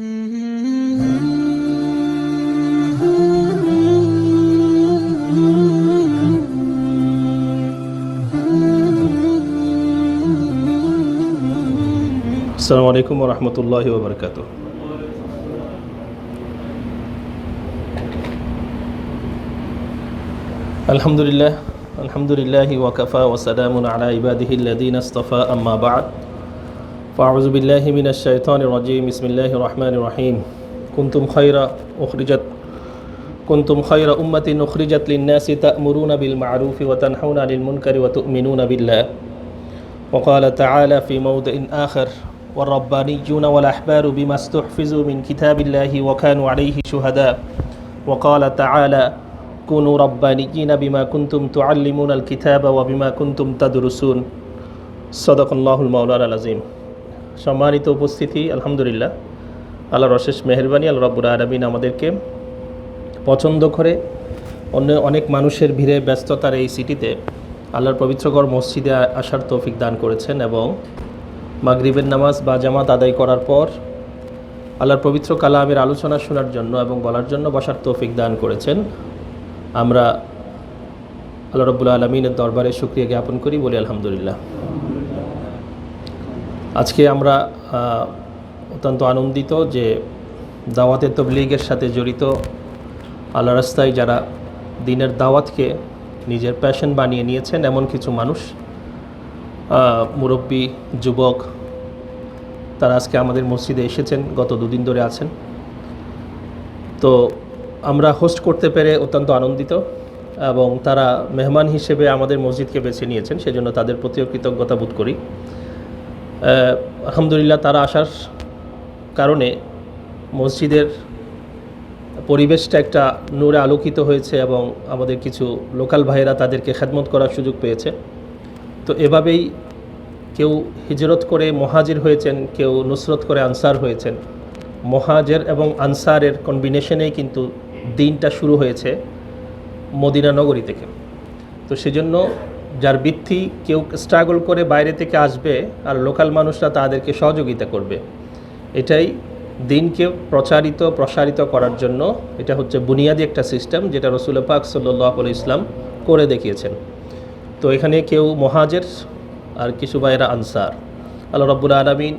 আসসালামু আলাইকুম ওয়া রাহমাতুল্লাহি ওয়া বারাকাতুহু। আলহামদুলিল্লাহি ওয়া কাফা ওয়া সালামুন আলা ইবাদিহিল্লাযীনা ইসতাফা, আম্মা বা'দ। ফাআউযু বিল্লাহি মিনাশ শাইতানির রাজীম। বিসমিল্লাহির রাহমানির রাহিম। কুনতুম খায়রা উম্মাতিন উখরিজাত লিন-নাসি তা'মুরুনা বিল মা'রুফি ওয়া তানহাউনা আনিল মুনকারি ওয়া তু'মিনুনা বিল্লাহ। ওয়া ক্বালা তাআলা ফি মাওদি'in আখার والربانيون والأحبار بما استحفظوا من كتاب الله وكانوا عليه شهداء وقال تعالى كونوا ربانيين بما كنتم تعلمون الكتاب وبما كنتم تدرسون صدق الله المولانا العظيم। সম্মানিত উপস্থিতি, আলহামদুলিল্লাহ, আল্লাহর অশেষ মেহেরবানি, আল্লাহ রাব্বুল আলামিন আমাদেরকে পছন্দ করে অনেক মানুষের ভিড়ে ব্যস্ততার এই সিটিতে আল্লাহর পবিত্রঘর মসজিদে আসার তৌফিক দান করেছেন এবং মাগরিবের নামাজ বা জামাত আদায় করার পর আল্লাহর পবিত্র কালামের আলোচনা শোনার জন্য এবং বলার জন্য বসার তৌফিক দান করেছেন। আমরা আল্লাহ রাব্বুল আলামিনের দরবারে শুকরিয়া জ্ঞাপন করি, বলি আলহামদুলিল্লাহ। আজকে আমরা অত্যন্ত আনন্দিত যে দাওয়াতে তাবলীগের সাথে জড়িত, আল্লাহর রাস্তায় যারা দ্বীনের দাওয়াতকে নিজের প্যাশন বানিয়ে নিয়েছেন এমন কিছু মানুষ, মুরব্বী, যুবক, তারা আজকে আমাদের মসজিদে এসেছেন, গত দুদিন ধরে আছেন। তো আমরা হোস্ট করতে পেরে অত্যন্ত আনন্দিত এবং তারা মেহমান হিসেবে আমাদের মসজিদকে বেছে নিয়েছেন, সেজন্য তাদের প্রতিও কৃতজ্ঞতা বোধ করি। আলহামদুলিল্লাহ, তারা আসার কারণে মসজিদের পরিবেশটা একটা নূরে আলোকিত হয়েছে এবং আমাদের কিছু লোকাল ভাইয়েরা তাদেরকে খেদমত করার সুযোগ পেয়েছে। তো এভাবেই কেউ হিজরত করে মুহাজির হয়েছেন, কেউ নুসরত করে আনসার হয়েছেন। মুহাজির এবং আনসারের কম্বিনেশনেই কিন্তু দিনটা শুরু হয়েছে মদিনা নগরী থেকে। তো সেজন্য যার ভিত্তি, কেউ স্ট্রাগল করে বাইরে থেকে আসবে আর লোকাল মানুষরা তাদেরকে সহযোগিতা করবে। এটাই দিনকে প্রসারিত করার জন্য, এটা হচ্ছে বুনিয়াদি একটা সিস্টেম যেটা রাসূল পাক সাল্লাল্লাহু আলাইহি ওয়াসাল্লাম করে দেখিয়েছেন। তো এখানে কেউ মুহাজির আর কিছু ভাইয়েরা আনসার। আল্লাহ রাব্বুল আলামিন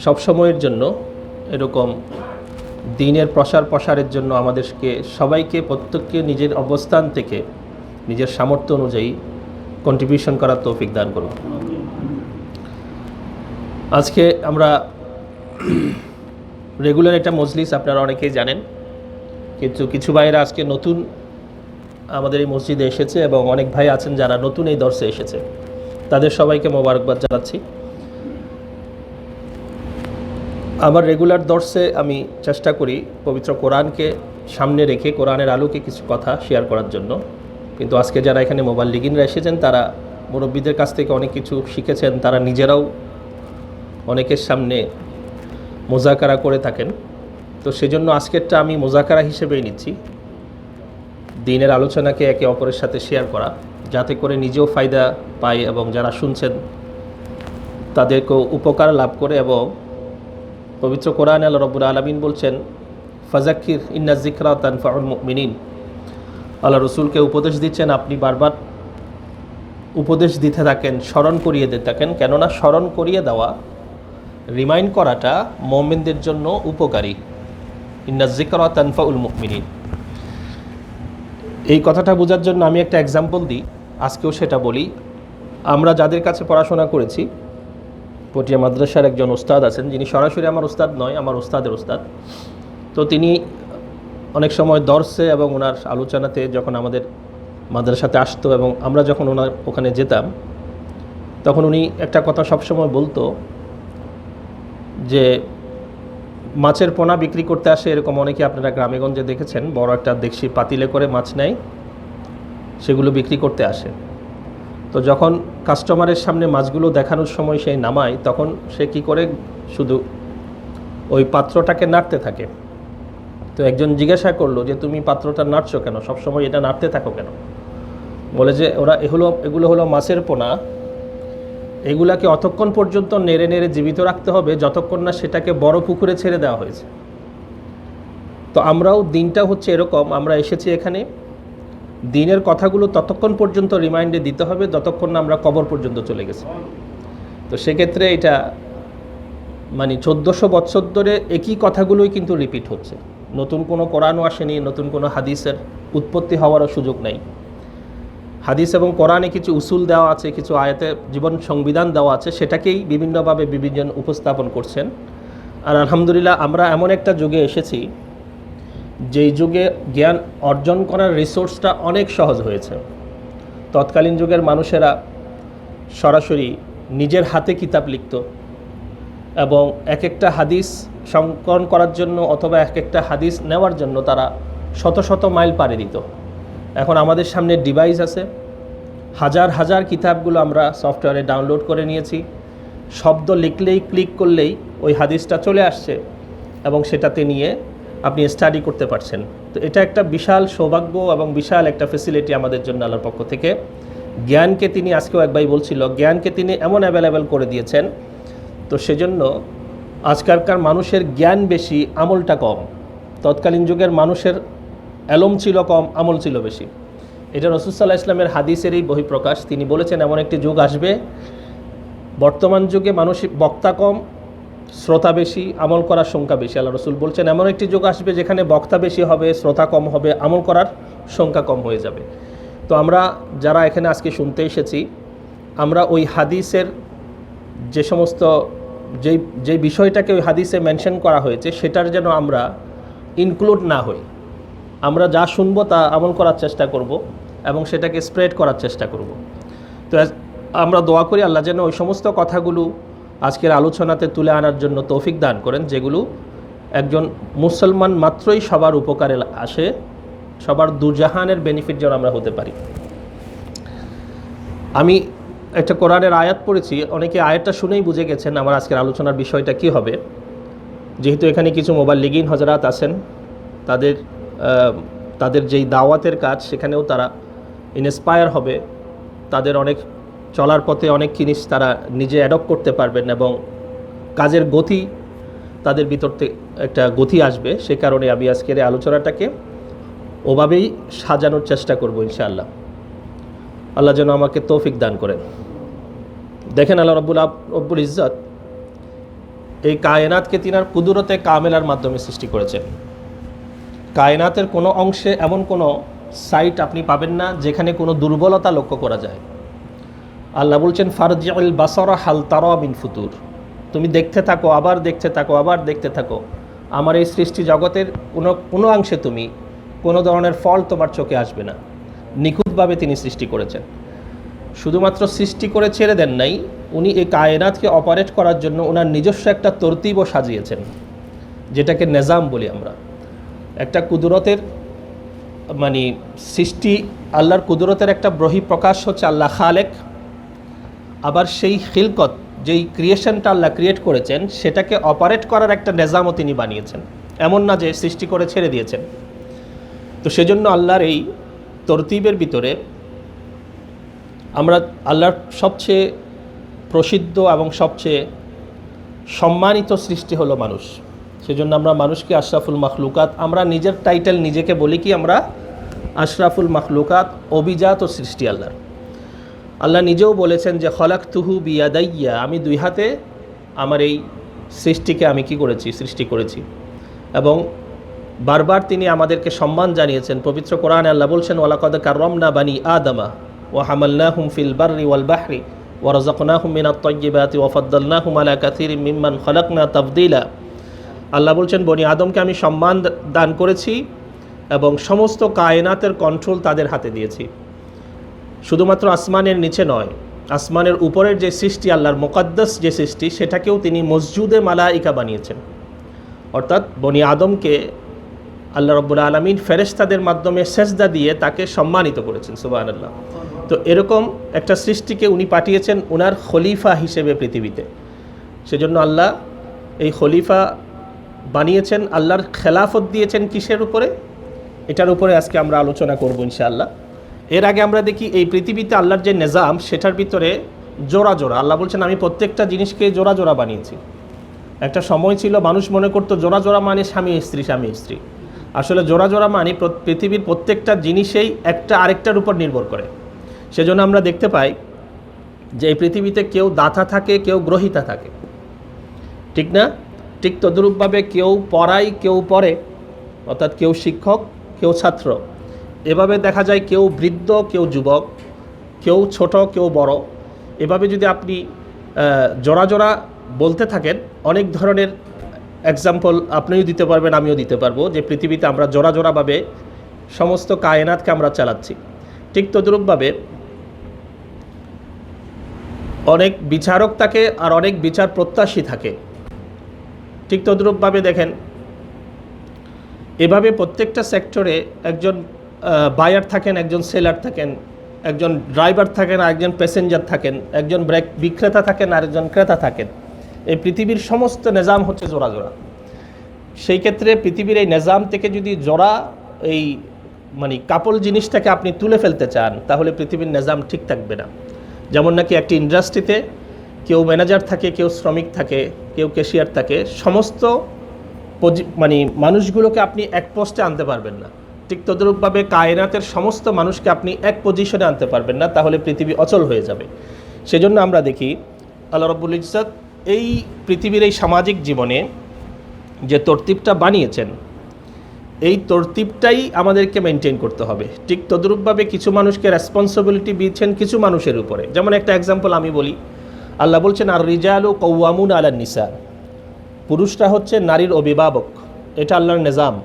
সবসময়ের জন্য এরকম দ্বীনের প্রসারের জন্য আমাদেরকে সবাইকে, প্রত্যেককে নিজের অবস্থান থেকে নিজের সামর্থ্য অনুযায়ী কন্ট্রিবিউশন করার তৌফিক দান করুন। আজকে আমরা রেগুলার একটা মজলিস, আপনারা অনেকেই জানেন, কিন্তু কিছু ভাইয়েরা আজকে নতুন আমাদের এই মসজিদে এসেছে এবং অনেক ভাই আছেন যারা নতুন এই দর্শে এসেছে। তাদের সবাইকে মোবারকবাদ জানাচ্ছি। আমার রেগুলার দর্শে আমি চেষ্টা করি পবিত্র কোরআনকে সামনে রেখে কোরআনের আলোকে কিছু কথা শেয়ার করার জন্য, কিন্তু আজকে যারা এখানে মোবাল্লিগিনরা এসেছেন তারা মুরব্বীদের কাছ থেকে অনেক কিছু শিখেছেন, তারা নিজেরাও অনেকের সামনে মোজাকারা করে থাকেন। তো সেজন্য আজকেরটা আমি মোজাকারা হিসেবেই নিচ্ছি, দ্বীনের আলোচনাকে একে অপরের সাথে শেয়ার করা, যাতে করে নিজেও ফায়দা পায় এবং যারা শুনছেন তাদেরকেও উপকার লাভ করে। এবং পবিত্র কোরআনে আল্লাহ রাব্বুল আলামিন বলছেন, ফাযাক্কির ইন্না যিকরা তানফাউল মুমিনিন। আল্লাহ রসুলকে উপদেশ দিচ্ছেন, আপনি বারবার উপদেশ দিতে থাকেন, স্মরণ করিয়ে দিতে থাকেন, কেননা স্মরণ করিয়ে দেওয়া, রিমাইন্ড করাটা মুমিনদের জন্য উপকারী। ইন্না যিকরা তানফাউল মুমিনিন, এই কথাটা বোঝার জন্য আমি একটা এক্সাম্পল দিই, আজকেও সেটা বলি। আমরা যাদের কাছে পড়াশোনা করেছি, পটিয়া মাদ্রাসার একজন ওস্তাদ আছেন, যিনি সরাসরি আমার ওস্তাদ নয়, আমার ওস্তাদের ওস্তাদ। তো তিনি অনেক সময় দর্শে এবং ওনার আলোচনাতে যখন আমাদের মাদ্রাসাতে আসতো এবং আমরা যখন ওনার ওখানে যেতাম, তখন উনি একটা কথা সবসময় বলতো যে মাছের পোনা বিক্রি করতে আসে, এরকম অনেকে আপনারা গ্রামেগঞ্জে দেখেছেন, বড় একটা দেখছি পাতিলে করে মাছ নেয়, সেগুলো বিক্রি করতে আসে। তো যখন কাস্টমারের সামনে মাছগুলো দেখানোর সময় সে নামায়, তখন সে কি করে, শুধু ওই পাত্রটাকে নাড়তে থাকে। তো একজন জিজ্ঞাসা করলো যে তুমি পাত্রটা নাড়ছো কেন, সবসময় এটা নাড়তে থাকো কেন? বলে যে এগুলো হলো মাছের পোনা, এগুলাকে অতক্ষণ পর্যন্ত নেড়ে নেড়ে জীবিত রাখতে হবে যতক্ষণ না সেটাকে বড় পুকুরে ছেড়ে দেওয়া হয়েছে। তো আমরাও দিনটা হচ্ছে এরকম, আমরা এসেছি এখানে দিনের কথাগুলো ততক্ষণ পর্যন্ত রিমাইন্ডে দিতে হবে যতক্ষণ না আমরা কবর পর্যন্ত চলে গেছি। তো সেক্ষেত্রে এটা মানে 1400 বছর ধরে একই কথাগুলোই কিন্তু রিপিট হচ্ছে, নতুন কোনো কোরআনও আসেনি, নতুন কোনো হাদিসের উৎপত্তি হওয়ারও সুযোগ নাই। হাদিস এবং কোরআনে কিছু উসুল দেওয়া আছে, কিছু আয়াতে জীবন সংবিধান দেওয়া আছে, সেটাকেই বিভিন্নভাবে বিভিন্ন উপস্থাপন করছেন। আর আলহামদুলিল্লাহ আমরা এমন একটা যুগে এসেছি যেই যুগে জ্ঞান অর্জন করার রিসোর্সটা অনেক সহজ হয়েছে। তৎকালীন যুগের মানুষেরা সরাসরি নিজের হাতে কিতাব লিখত এবং এক একটা হাদিস সংকলন করার জন্য অথবা এক একটা হাদিস নেওয়ার জন্য তারা শত শত মাইল পাড়ি দিত। এখন আমাদের সামনে ডিভাইস আছে, হাজার হাজার কিতাবগুলো আমরা সফটওয়্যারে ডাউনলোড করে নিয়েছি, শব্দ লিখলেই ক্লিক করলেই ওই হাদিসটা চলে আসছে এবং সেটাতে নিয়ে আপনি স্টাডি করতে পারছেন। তো এটা একটা বিশাল সৌভাগ্য এবং বিশাল একটা ফেসিলিটি আমাদের জন্য আল্লাহর পক্ষ থেকে। জ্ঞানকে তিনি, আজকেও এক ভাই বলছিল, জ্ঞানকে তিনি এমন অ্যাভেলেবেল করে দিয়েছেন। তো সেজন্য আজকালকার মানুষের জ্ঞান বেশি, আমলটা কম। তৎকালীন যুগের মানুষের এলম ছিল কম, আমল ছিল বেশি। এটা রাসূল সাল্লাল্লাহু আলাইহি ওয়াসাল্লামের হাদিসেরই বহিঃপ্রকাশ। তিনি বলেছেন এমন একটি যুগ আসবে, বর্তমান যুগে মানুষ বক্তা কম, শ্রোতা বেশি, আমল করার সংখ্যা বেশি। আল্লাহ রসুল বলছেন এমন একটি যুগ আসবে যেখানে বক্তা বেশি হবে, শ্রোতা কম হবে, আমল করার সংখ্যা কম হয়ে যাবে। তো আমরা যারা এখানে আজকে শুনতে এসেছি, আমরা ওই হাদিসের যে সমস্ত যেই বিষয়টাকে ওই হাদিসে মেনশন করা হয়েছে সেটার যেন আমরা ইনক্লুড না হই। আমরা যা শুনবো তা আমল করার চেষ্টা করব এবং সেটাকে স্প্রেড করার চেষ্টা করব। তো আমরা দোয়া করি আল্লাহ যেন ওই সমস্ত কথাগুলো আজকের আলোচনাতে তুলে আনার জন্য তৌফিক দান করেন, যেগুলো একজন মুসলমান মাত্রই সবার উপকারে আসে, সবার দুজাহানের বেনিফিট যেন আমরা হতে পারি। আমি একটা কোরআনের আয়াত পড়েছি, অনেকে আয়াতটা শুনেই বুঝে গেছেন আমার আজকের আলোচনার বিষয়টা কি হবে। যেহেতু এখানে কিছু মোবাল্লিগিন হযরত আছেন, তাদের যেই দাওয়াতের কাজ সেখানেও তারা ইন্সপায়ার হবে, তাদের অনেক চলার পথে অনেক জিনিস তারা নিজে অ্যাডপ্ট করতে পারবেন এবং কাজের গতি তাদের ভিতর থেকে একটা গতি আসবে। সে কারণে আমি আজকের এই আলোচনাটাকে ওভাবেই সাজানোর চেষ্টা করব ইনশাআল্লাহ। আল্লাহ যেন আমাকে তৌফিক দান করেন। দেখেন আল্লাহ রব্বুল ইজ্জত এই কায়নাতকে তিনার কুদরতে কামেলার মাধ্যমে সৃষ্টি করেছেন। কায়নাতের কোনো অংশে এমন কোনো সাইট আপনি পাবেন না যেখানে কোনো দুর্বলতা লক্ষ্য করা যায়। আল্লাহ বলছেন ফারজিউল বাসারা হাল তারা মিন ফুতুর, তুমি দেখতে থাকো, আবার দেখতে থাকো, আবার দেখতে থাকো। আমার এই সৃষ্টি জগতের কোনো অংশে তুমি কোনো ধরনের ফল তোমার চোখে আসবে না। নিখুঁতভাবে তিনি সৃষ্টি করেছেন। শুধুমাত্র সৃষ্টি করে ছেড়ে দেন নাই, উনি এই কায়নাতকে অপারেট করার জন্য ওনার নিজস্ব একটা তরতিবও সাজিয়েছেন, যেটাকে নিজাম বলি আমরা। একটা কুদরতের মানে সৃষ্টি, আল্লাহর কুদরতের একটা বহিঃপ্রকাশ হচ্ছে আল্লাহ খালেক। আবার সেই খিলকত, যেই ক্রিয়েশনটা আল্লাহ ক্রিয়েট করেছেন, সেটাকে অপারেট করার একটা নিজামও তিনি বানিয়েছেন। এমন না যে সৃষ্টি করে ছেড়ে দিয়েছেন। তো সেজন্য আল্লাহর এই তরতিবের ভিতরে আমরা আল্লাহর সবচেয়ে প্রসিদ্ধ এবং সবচেয়ে সম্মানিত সৃষ্টি হলো মানুষ। সেজন্য আমরা মানুষকে আশরাফুল মাখলুকাত, আমরা নিজের টাইটেল নিজেকে বলি কি, আমরা আশরাফুল মাখলুকাত, অভিজাত সৃষ্টি আল্লাহর। আল্লাহ নিজেও বলেছেন যে খলাকতুহু বিয়াদাইয়া, আমি দুই হাতে আমার এই সৃষ্টিকে আমি কি করেছি, সৃষ্টি করেছি। এবং বারবার তিনি আমাদেরকে সম্মান জানিয়েছেন। পবিত্র কোরআনে আল্লাহ বলছেন ওয়ালাকাদ কাররামনা বানি আদমা ওয়া হামালনাহুম ফিল বাররি ওয়াল বাহরি ওয়া রাযাকনাহুম মিনাত তাইয়্যিবাতি ওয়া ফাদ্দালনাহুম আলা কাসীরিম মিম্মান খালাকনা তাফদীলা। আল্লাহ বলছেন বনি আদমকে আমি সম্মান দান করেছি এবং সমস্ত কায়নাতের কন্ট্রোল তাদের হাতে দিয়েছি। শুধুমাত্র আসমানের নিচে নয়, আসমানের উপরের যে সৃষ্টি আল্লাহর মুকদ্দাস যে সৃষ্টি, সেটাকেও তিনি মসজুদে মালাইকা বানিয়েছেন। অর্থাৎ বনি আদমকে আল্লাহ রাব্বুল আলামিন ফেরেশতাদের মাধ্যমে সেজদা দিয়ে তাকে সম্মানিত করেছেন, সুবহানাল্লাহ। তো এরকম একটা সৃষ্টিকে উনি পাঠিয়েছেন ওনার খলিফা হিসেবে পৃথিবীতে। সেজন্য আল্লাহ এই খলিফা বানিয়েছেন, আল্লাহর খেলাফত দিয়েছেন কিসের উপরে, এটার উপরে আজকে আমরা আলোচনা করব ইনশাআল্লাহ। এর আগে আমরা দেখি এই পৃথিবীতে আল্লাহর যে নিজাম, সেটার ভিতরে জোড়া জোড়া। আল্লাহ বলছেন আমি প্রত্যেকটা জিনিসকে জোড়া জোড়া বানিয়েছি। একটা সময় ছিল মানুষ মনে করতো জোড়া জোড়া মানে স্বামী স্ত্রী, স্বামী স্ত্রী। আসলে জোড়া জোড়া মানে পৃথিবীর প্রত্যেকটা জিনিসেই একটা আরেকটার উপর নির্ভর করে। সেজন্য আমরা দেখতে পাই যে এই পৃথিবীতে কেউ দাতা থাকে, কেউ গ্রহিতা থাকে, ঠিক না? ঠিক তদ্রূপভাবে কেউ পড়ায়, কেউ পড়ে, অর্থাৎ কেউ শিক্ষক, কেউ ছাত্র। এভাবে দেখা যায় কেউ বৃদ্ধ, কেউ যুবক, কেউ ছোট, কেউ বড়। এভাবে যদি আপনি জোড়া জোড়া বলতে থাকেন, অনেক ধরনের এক্সাম্পল আপনিও দিতে পারবেন, আমিও দিতে পারবো, যে পৃথিবীতে আমরা জোড়া জোড়াভাবে সমস্ত কায়নাতকে আমরা চালাচ্ছি। ঠিক তদ্রূপভাবে অনেক বিচারক থাকে আর অনেক বিচার প্রত্যাশী থাকে। ঠিক তদ্রূপভাবে দেখেন, এভাবে প্রত্যেকটা সেক্টরে একজন বায়ার থাকেন, একজন সেলার থাকেন, একজন ড্রাইভার থাকেন, আরেকজন প্যাসেঞ্জার থাকেন, একজন বিক্রেতা থাকেন, আরেকজন ক্রেতা থাকেন। এই পৃথিবীর সমস্ত নিজাম হচ্ছে জোড়া জোড়া। সেই ক্ষেত্রে পৃথিবীর এই নিজাম থেকে যদি জোড়া এই মানে কাপল জিনিসটাকে আপনি তুলে ফেলতে চান, তাহলে পৃথিবীর নিজাম ঠিক থাকবে না। যেমন নাকি একটি ইন্ডাস্ট্রিতে কেউ ম্যানেজার থাকে, কেউ শ্রমিক থাকে, কেউ ক্যাশিয়ার থাকে, সমস্ত মানে মানুষগুলোকে আপনি এক পোস্টে আনতে পারবেন না। ঠিক তদ্রূপভাবে কায়নাতের সমস্ত মানুষকে আপনি এক পজিশনে আনতে পারবেন না, তাহলে পৃথিবী অচল হয়ে যাবে। সেজন্য আমরা দেখি আল্লাহ রাব্বুল ইজ্জত এই পৃথিবীর এই সামাজিক জীবনে যে তরতিবটা বানিয়েছেন, এই তরতিবটাই আমাদেরকে মেনটেন করতে হবে। ঠিক তদ্রূপভাবে কিছু মানুষকে রেসপন্সিবিলিটি দিয়েছেন কিছু মানুষের উপরে। যেমন একটা এক্সাম্পল আমি বলি, আল্লাহ বলছেন আর রিজালু কওয়ামুন আলান নিসা, পুরুষরা হচ্ছে নারীর অভিভাবক। এটা আল্লাহর নিজাম।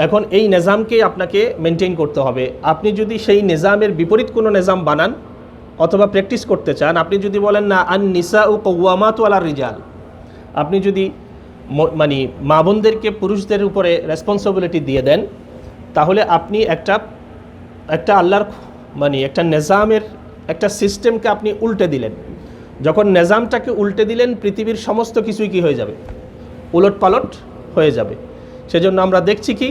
এখন এই নিজামকেই আপনাকে মেনটেন করতে হবে। আপনি যদি সেই নিজামের বিপরীত কোনো নিজাম বানান অথবা প্র্যাকটিস করতে চান, আপনি যদি বলেন না আন নিসা ও কওয়ামাতু আলার রিজাল, আপনি যদি মানে মা বোনদেরকে পুরুষদের উপরে রেসপন্সিবিলিটি দিয়ে দেন, তাহলে আপনি একটা আল্লাহর মানে একটা নিজামের একটা সিস্টেমকে আপনি উল্টে দিলেন। যখন নিজামটাকে উল্টে দিলেন, পৃথিবীর সমস্ত কিছুই কি হয়ে যাবে? উলট পালট হয়ে যাবে। সেজন্য আমরা দেখছি কি,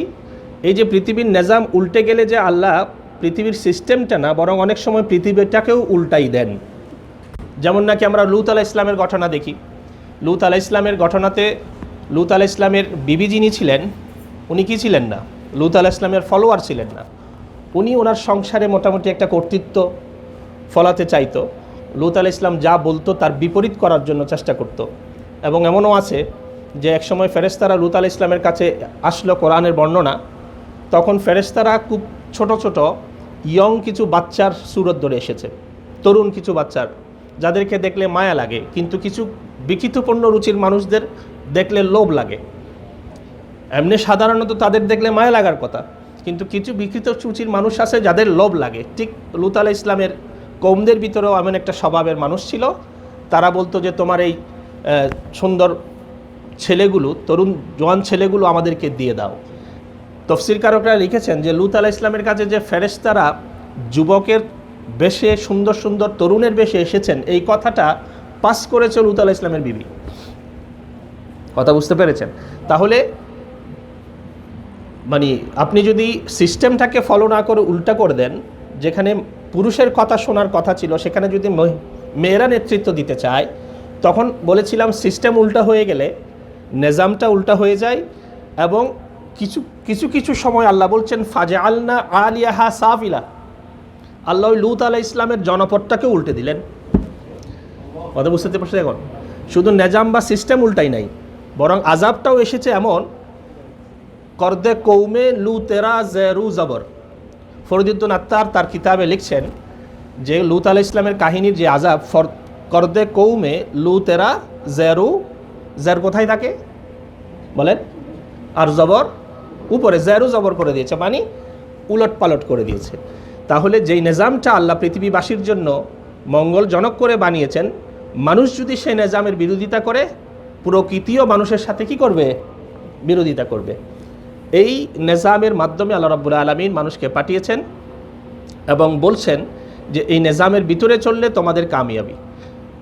এই যে পৃথিবীর নিজাম উল্টে গেলে যে আল্লাহ পৃথিবীর সিস্টেমটা না, বরং অনেক সময় পৃথিবীটাকেও উল্টাই দেন। যেমন নাকি আমরা লূত আলাইহিস সালামের ঘটনা দেখি। লূত আলাইহিস সালামের ঘটনাতে লূত আলাইহিস সালামের বিবি যিনি ছিলেন, উনি কি ছিলেন না? লূত আলাইহিস সালামের ফলোয়ার ছিলেন না। উনি ওনার সংসারে মোটামুটি একটা কর্তৃত্ব ফলাতে চাইতো। লূত আলাইহিস সালাম যা বলতো তার বিপরীত করার জন্য চেষ্টা করত। এবং এমনও আছে যে একসময় ফেরেশতারা লূত আলাইহিস সালামের কাছে আসলো, কোরআনের বর্ণনা, তখন ফেরেশতারা খুব ছোট ছোট ইয়ং কিছু বাচ্চার সুরত ধরে এসেছে, তরুণ কিছু বাচ্চার, যাদেরকে দেখলে মায়া লাগে, কিন্তু কিছু বিকৃতপূর্ণ রুচির মানুষদের দেখলে লোভ লাগে। এমনি সাধারণত তাদের দেখলে মায়া লাগার কথা, কিন্তু কিছু বিকৃত রুচির মানুষ আছে যাদের লোভ লাগে। ঠিক লূত আলাইহিস সালামের কওমদের ভিতরেও এমন একটা স্বভাবের মানুষ ছিল। তারা বলতো যে তোমার এই সুন্দর ছেলেগুলো, তরুণ জোয়ান ছেলেগুলো আমাদেরকে দিয়ে দাও। তফসিরকারকরা লিখেছেন যে লূত আলাইহিস সালামের কাছে যে ফেরেশতারা যুবকের বেশে, সুন্দর সুন্দর তরুণের বেশে এসেছেন, এই কথাটা পাস করেছে লূত আলাইহিস সালামের বিবি। কথা বুঝতে পেরেছেন? তাহলে মানে আপনি যদি সিস্টেমটাকে ফলো না করে উল্টা করে দেন, যেখানে পুরুষের কথা শোনার কথা ছিল সেখানে যদি মেয়েরা নেতৃত্ব দিতে চায়, তখন বলেছিলাম সিস্টেম উল্টা হয়ে গেলে নিজামটা উল্টা হয়ে যায়। এবং কিছু কিছু কিছু সময় আল্লাহ বলছেন ফাজআলনা আলিয়াহা সাফিলা, আল্লাহ লূত আলাইহিস সালামের জনপদটাকে উল্টে দিলেন। কথা বুঝতে পারছেন? এখন শুধু নিজাম বা সিস্টেম উল্টাই নাই, বরং আযাবটাও এসেছে এমন, করদে কৌমে লূতেরা জেরু জবর। ফরিদুদ্দীন আত্তার তার কিতাবে লিখছেন যে লূত আলাইহিস সালামের কাহিনীর যে আযাব, করদে কৌমে লূতেরা জেরু, জের কোথায় থাকে বলেন? আর জবর উপরে, জেরু জবর করে দিয়েছে, মানে উলট পালট করে দিয়েছে। তাহলে যেই নিজামটা আল্লাহ পৃথিবীবাসীর জন্য মঙ্গলজনক করে বানিয়েছেন, মানুষ যদি সেই নিজামের বিরোধিতা করে, প্রকৃতিও মানুষের সাথে কি করবে? বিরোধিতা করবে। এই নিজামের মাধ্যমে আল্লাহ রাব্বুল আলামিন মানুষকে পাঠিয়েছেন এবং বলছেন যে এই নিজামের ভিতরে চললে তোমাদের কামিয়াবি।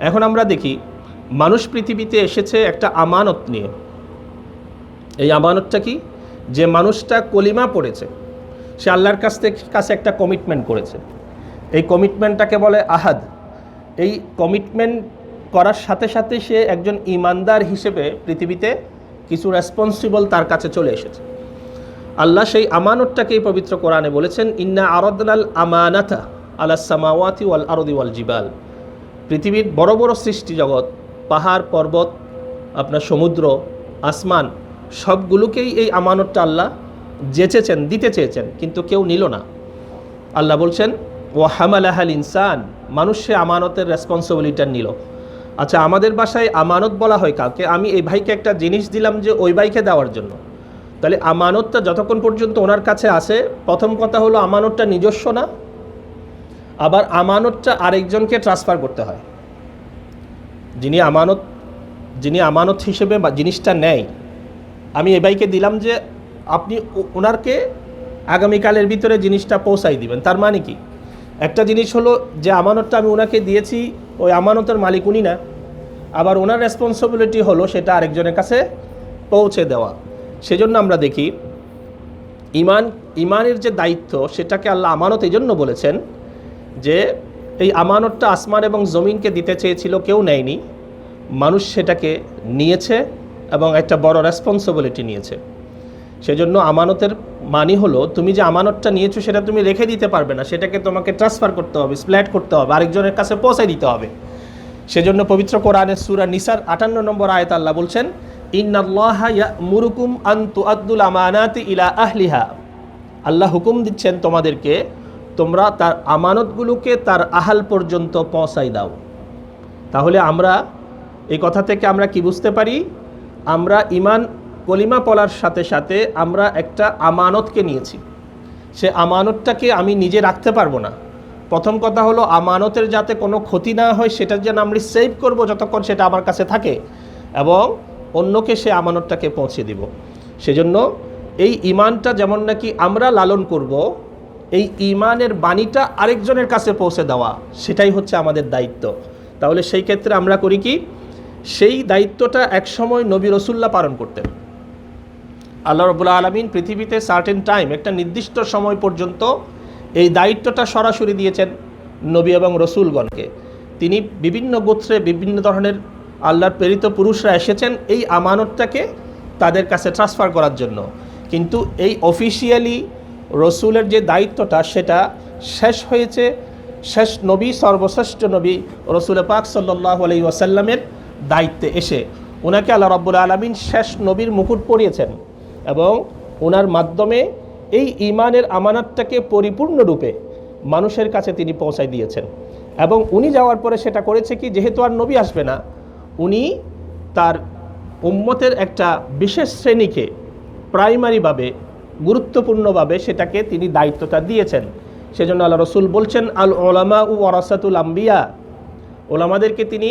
এখন আমরা দেখি মানুষ পৃথিবীতে এসেছে একটা আমানত নিয়ে। এই আমানতটা কি? যে মানুষটা কলিমা পড়েছে, সে আল্লাহর কাছে একটা কমিটমেন্ট করেছে। এই কমিটমেন্টটাকে বলে আহাদ। এই কমিটমেন্ট করার সাথে সাথে সে একজন ইমানদার হিসেবে পৃথিবীতে কিছু রেসপন্সিবল তার কাছে চলে এসেছে। আল্লাহ সেই আমানতটাকেই পবিত্র কোরআনে বলেছেন, ইন্না আরাদনাল আমানাতা আলাস সামাওয়াতি ওয়াল আরদি ওয়াল জিবাল। পৃথিবীর বড় বড় সৃষ্টি জগৎ, পাহাড় পর্বত, আপনার সমুদ্র, আসমান, সবগুলোকেই এই আমানতটা আল্লাহ যেচেছেন, দিতে চেয়েছেন, কিন্তু কেউ নিল না। আল্লাহ বলছেন ওয়া হামালাহাল ইনসান, মানুষ সে আমানতের রেসপন্সিবিলিটি নিল। আচ্ছা, আমাদের ভাষায় আমানত বলা হয় কাউকে, আমি এই ভাইকে একটা জিনিস দিলাম যে ওই ভাইকে দেওয়ার জন্য। তাহলে আমানতটা যতক্ষণ পর্যন্ত ওনার কাছে আসে, প্রথম কথা হলো আমানতটা নিজস্ব না, আবার আমানতটা আরেকজনকে ট্রান্সফার করতে হয়। যিনি আমানত হিসেবে জিনিসটা নেয়, আমি এই ভাইকে দিলাম যে আপনি ওনারকে আগামীকালের ভিতরে জিনিসটা পৌঁছাই দিবেন। তার মানে কি, একটা জিনিস হলো যে আমানতটা আমি ওনাকে দিয়েছি, ওই আমানতের মালিক উনি না, আবার ওনার রেসপন্সিবিলিটি হলো সেটা আরেকজনের কাছে পৌঁছে দেওয়া। সেজন্য আমরা দেখি ইমানের যে দায়িত্ব, সেটাকে আল্লাহ আমানত এই জন্য বলেছেন যে এই আমানতটা আসমান এবং জমিনকে দিতে চেয়েছিল, কেউ নেয়নি, মানুষ সেটাকে নিয়েছে এবং একটা বড় রেসপন্সিবিলিটি নিয়েছে। সেজন্য আমানতের মানে হলো, তুমি যে আমানতটা নিয়েছো সেটা তুমি রেখে দিতে পারবে না, সেটাকে তোমাকে ট্রান্সফার করতে হবে, স্প্ল্যাট করতে হবে, আরেকজনের কাছে পৌঁছে দিতে হবে। সেজন্য পবিত্র কোরআনের সূরা নিসার 58 নম্বর আয়াত আল্লাহ বলছেন, ইন্নাল্লাহা ইয়া'মুরুকুম আন তুআদ্দুল আমানাতি ইলা আহলিহা। আল্লাহ হুকুম দিচ্ছেন তোমাদেরকে, তোমরা তার আমানতগুলোকে তার আহাল পর্যন্ত পৌঁছাই দাও। তাহলে আমরা এই কথা থেকে আমরা কি বুঝতে পারি, আমরা কলিমা পড়ার সাথে সাথে আমরা একটা আমানতকে নিয়েছি। সে আমানতটাকে আমি নিজে রাখতে পারবো না। প্রথম কথা হলো আমানতের যাতে কোনো ক্ষতি না হয়, সেটা যেন আমরা সেভ করব যতক্ষণ সেটা আমার কাছে থাকে, এবং অন্যকে সে আমানতটাকে পৌঁছে দিব। সেজন্য এই ঈমানটা যেমন নাকি আমরা লালন করব, এই ঈমানের বাণীটা আরেকজনের কাছে পৌঁছে দেওয়া, সেটাই হচ্ছে আমাদের দায়িত্ব। তাহলে সেই ক্ষেত্রে আমরা করি কি, সেই দায়িত্বটা একসময় নবী রাসূলুল্লাহ পালন করতেন। আল্লাহ রাব্বুল আলামিন পৃথিবীতে সার্টেন টাইম, একটা নির্দিষ্ট সময় পর্যন্ত এই দায়িত্বটা সরাসরি দিয়েছেন নবী এবং রসুলগণকে। তিনি বিভিন্ন গোত্রে বিভিন্ন ধরনের আল্লাহর প্রেরিত পুরুষরা এসেছেন এই আমানতটাকে তাদের কাছে ট্রান্সফার করার জন্য। কিন্তু এই অফিসিয়ালি রসুলের যে দায়িত্বটা, সেটা শেষ হয়েছে শেষ নবী, সর্বশ্রেষ্ঠ নবী রসুল পাক সাল্লাল্লাহু আলাইহি ওয়াসাল্লামের দায়িত্বে এসে ওনাকে আল্লাহ রাব্বুল আলামিন শেষ নবীর মুকুট পরিয়েছেন, এবং ওনার মাধ্যমে এই ঈমানের আমানতটাকে পরিপূর্ণরূপে মানুষের কাছে তিনি পৌঁছায় দিয়েছেন। এবং উনি যাওয়ার পরে সেটা করেছে কি, যেহেতু আর নবী আসবে না, উনি তার উম্মতের একটা বিশেষ শ্রেণীকে প্রাইমারিভাবে, গুরুত্বপূর্ণভাবে সেটাকে তিনি দায়িত্বটা দিয়েছেন। সেজন্য আল্লাহ রসুল বলছেন, আল ওলামা উ ওয়ারাসাতুল আম্বিয়া, ওলামাদেরকে তিনি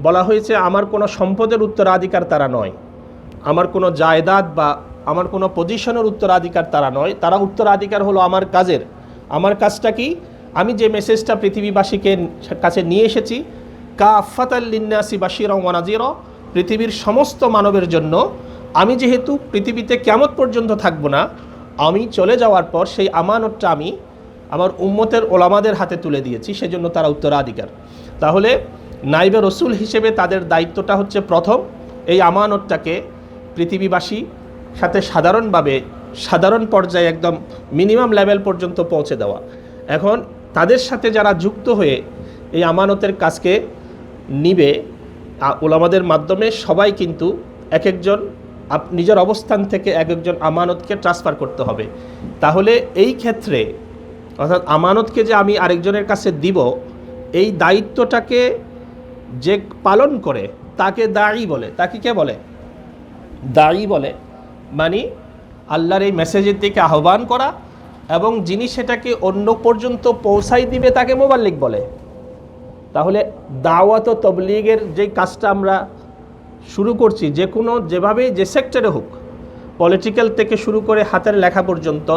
বলা হয়েছে আমার কোনো সম্পদের উত্তরাধিকার তারা নয়, আমার কোনো জায়দাদ বা আমার কোনো পজিশনের উত্তরাধিকার তারা নয়, তারা উত্তরাধিকার হলো আমার কাজের। আমার কাজটা কি, আমি যে মেসেজটা পৃথিবীবাসীকে কাছে নিয়ে এসেছি, কাফাতাল লিন্নাসি বাশীরা ওয়া নাযীরা, পৃথিবীর সমস্ত মানবের জন্য, আমি যেহেতু পৃথিবীতে কিয়ামত পর্যন্ত থাকব না, আমি চলে যাওয়ার পর সেই আমানতটা আমি আমার উম্মতের ওলামাদের হাতে তুলে দিয়েছি, সেজন্য তারা উত্তরাধিকার। তাহলে নাইবে রসুল হিসেবে তাদের দায়িত্বটা হচ্ছে প্রথম এই আমানতটাকে পৃথিবীবাসী সাথে সাধারণ পর্যায়ে একদম মিনিমাম লেভেল পর্যন্ত পৌঁছে দেওয়া। এখন তাদের সাথে যারা যুক্ত হয়ে এই আমানতের কাজকে নিবে, ওলামাদের মাধ্যমে সবাই কিন্তু এক একজন নিজের অবস্থান থেকে এক একজন আমানতকে ট্রান্সফার করতে হবে। তাহলে এই ক্ষেত্রে অর্থাৎ আমানতকে যে আমি আরেকজনের কাছে দিব, এই দায়িত্বটাকে যে পালন করে তাকে দায়ী বলে। তাকে কে বলে? দায়ী বলে। মানে আল্লাহর এই মেসেজের দিকে আহ্বান করা, এবং যিনি সেটাকে অন্য পর্যন্ত পৌঁছাই দিবে তাকে মুবাল্লিগ বলে। তাহলে দাওয়াত ও তবলিগের যে কাজটা আমরা শুরু করছি, যেভাবেই যে সেক্টরে হোক, পলিটিক্যাল থেকে শুরু করে হাতের লেখা পর্যন্ত,